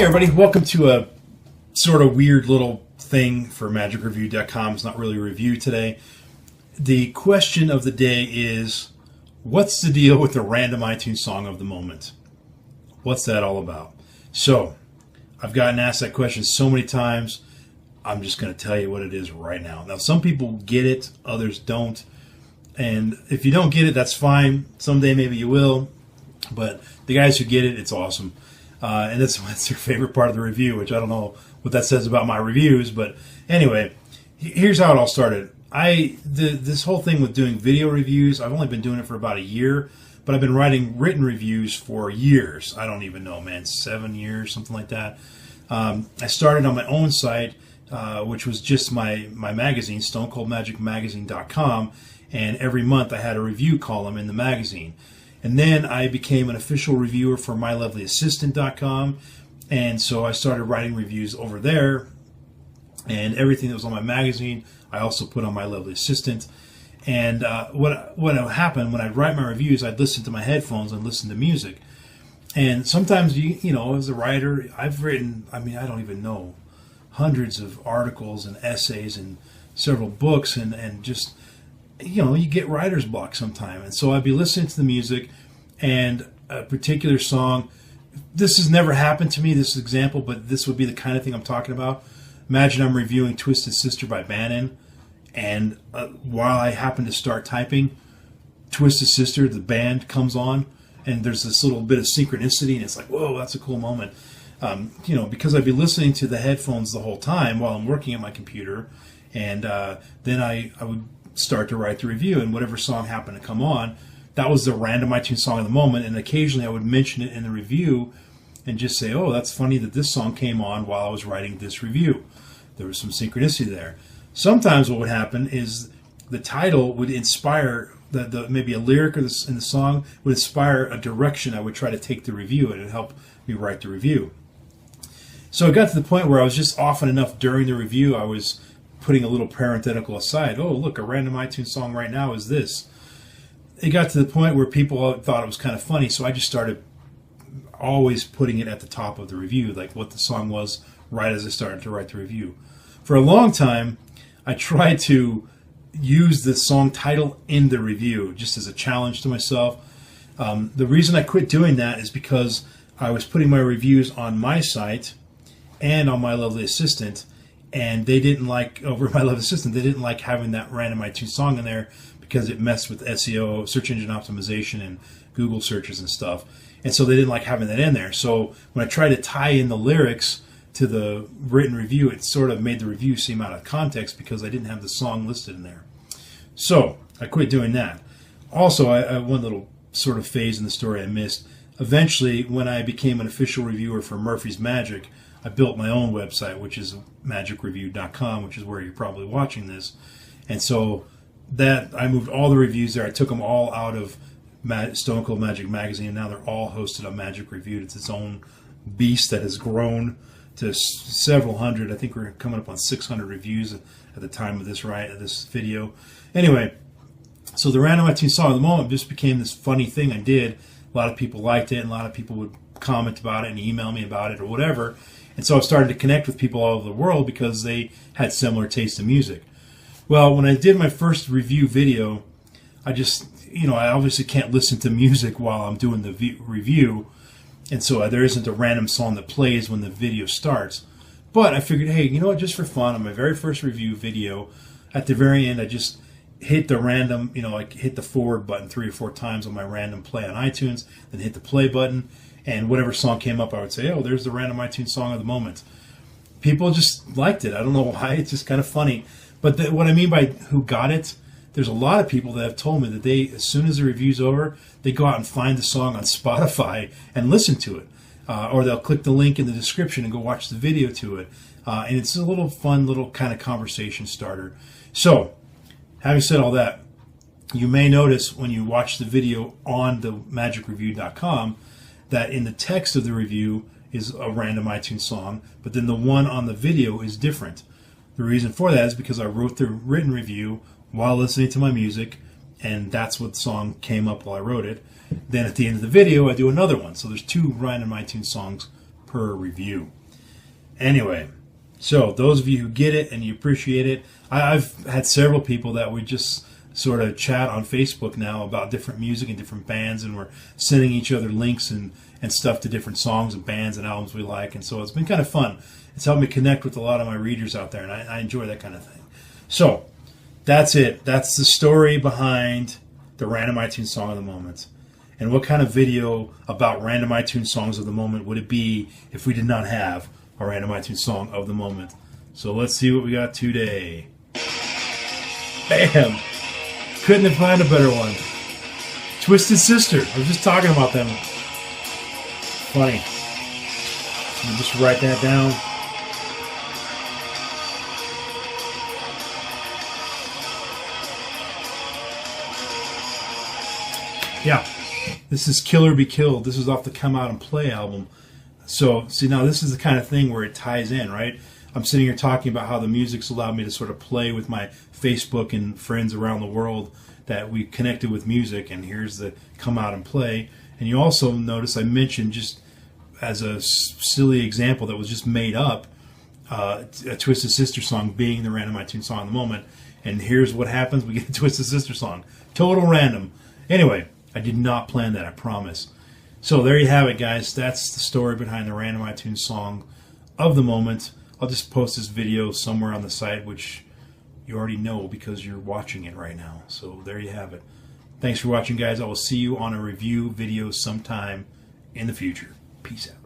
Hey everybody, welcome to a sort of weird little thing for magicreview.com. It's not really a review today. The question of the day is, what's the deal with the random iTunes song of the moment? What's that all about? So, I've gotten asked that question so many times, I'm just going to tell you what it is right now. Now, some people get it, others don't. And if you don't get it, that's fine. Someday maybe you will. But the guys who get it, it's awesome. And that's their favorite part of the review, which I don't know what that says about my reviews. But anyway, here's how it all started. This whole thing with doing video reviews, I've only been doing it for about a year, but I've been writing written reviews for years. I don't even know, man, 7 years, something like that. I started on my own site, which was just my magazine, StoneColdMagicMagazine.com, and every month I had a review column in the magazine. And then I became an official reviewer for MyLovelyAssistant.com, and so I started writing reviews over there, and everything that was on my magazine I also put on My Lovely Assistant. And what happened when I'd write my reviews, I'd listen to my headphones and listen to music. And sometimes, you know, as a writer, I've written, I don't even know, hundreds of articles and essays and several books, and just, you know, you get writer's block sometime. And so I'd be listening to the music and a particular song. This has never happened to me, this example, but this would be the kind of thing I'm talking about. Imagine I'm reviewing Twisted Sister by Bannon, and while I happen to start typing, Twisted Sister, the band, comes on, and there's this little bit of synchronicity, and it's like, whoa, that's a cool moment. You know, because I'd be listening to the headphones the whole time while I'm working at my computer, and then I would start to write the review, and whatever song happened to come on, that was the random iTunes song of the moment. And occasionally I would mention it in the review and just say, oh, that's funny that this song came on while I was writing this review. There was some synchronicity there. Sometimes what would happen is the title would inspire, maybe a lyric in the song would inspire a direction I would try to take the review, and it would help me write the review. So it got to the point where I was just often enough during the review, I was putting a little parenthetical aside. Oh, look, a random iTunes song right now is this. It got to the point where people thought it was kind of funny, so I just started always putting it at the top of the review, like what the song was right as I started to write the review. For a long time, I tried to use the song title in the review just as a challenge to myself. The reason I quit doing that is because I was putting my reviews on my site and on My Lovely Assistant, and they didn't like, over My Lovely Assistant, they didn't like having that random iTunes song in there because it messed with SEO, search engine optimization, and Google searches and stuff. And so they didn't like having that in there. So when I tried to tie in the lyrics to the written review, it sort of made the review seem out of context because I didn't have the song listed in there. So I quit doing that. Also, I one little sort of phase in the story I missed. Eventually, when I became an official reviewer for Murphy's Magic, I built my own website, which is magicreview.com, which is where you're probably watching this. And so that I moved all the reviews there. I took them all out of Stone Cold Magic Magazine, and now they're all hosted on Magic Reviewed. It's its own beast that has grown to several hundred. I think we're coming up on 600 reviews at the time of this video. Anyway, so the random iTunes song of the moment just became this funny thing I did. A lot of people liked it, and a lot of people would comment about it and email me about it or whatever. And so I started to connect with people all over the world because they had similar taste in music. Well, when I did my first review video, I just, you know, I obviously can't listen to music while I'm doing the review. And so there isn't a random song that plays when the video starts. But I figured, hey, you know what, just for fun, on my very first review video, at the very end, I just hit the random, you know, like hit the forward button 3 or 4 times on my random play on iTunes, then hit the play button, and whatever song came up, I would say, oh, there's the random iTunes song of the moment. People just liked it. I don't know why. It's just kind of funny. But what I mean by who got it, there's a lot of people that have told me that they, as soon as the review's over, they go out and find the song on Spotify and listen to it. Or they'll click the link in the description and go watch the video to it. And it's a little fun, little kind of conversation starter. So, having said all that, you may notice when you watch the video on the magicreview.com that in the text of the review is a random iTunes song, but then the one on the video is different. The reason for that is because I wrote the written review while listening to my music, and that's what song came up while I wrote it. Then at the end of the video, I do another one. So there's 2 random iTunes songs per review. Anyway, so those of you who get it and you appreciate it, I've had several people that we just sort of chat on Facebook now about different music and different bands, and we're sending each other links and stuff to different songs and bands and albums we like, and so it's been kind of fun. It's helped me connect with a lot of my readers out there, and I enjoy that kind of thing. So that's it. That's the story behind the Random iTunes Song of the Moment. And what kind of video about Random iTunes Songs of the Moment would it be if we did not have a Random iTunes Song of the Moment? So let's see what we got today. Bam! Couldn't have found a better one. Twisted Sister. I was just talking about them. Funny. Let me just write that down. Yeah, this is Kill or Be Killed. This is off the Come Out and Play album. So, see, now this is the kind of thing where it ties in, right? I'm sitting here talking about how the music's allowed me to sort of play with my Facebook and friends around the world that we connected with music, and here's the Come Out and Play. And you also notice I mentioned, just as a silly example that was just made up, a Twisted Sister song being the Random iTunes Song of the Moment. And here's what happens. We get a Twisted Sister song. Total random. Anyway, I did not plan that, I promise. So there you have it, guys. That's the story behind the Random iTunes Song of the Moment. I'll just post this video somewhere on the site, which you already know because you're watching it right now. So there you have it. Thanks for watching, guys. I will see you on a review video sometime in the future. Peace out.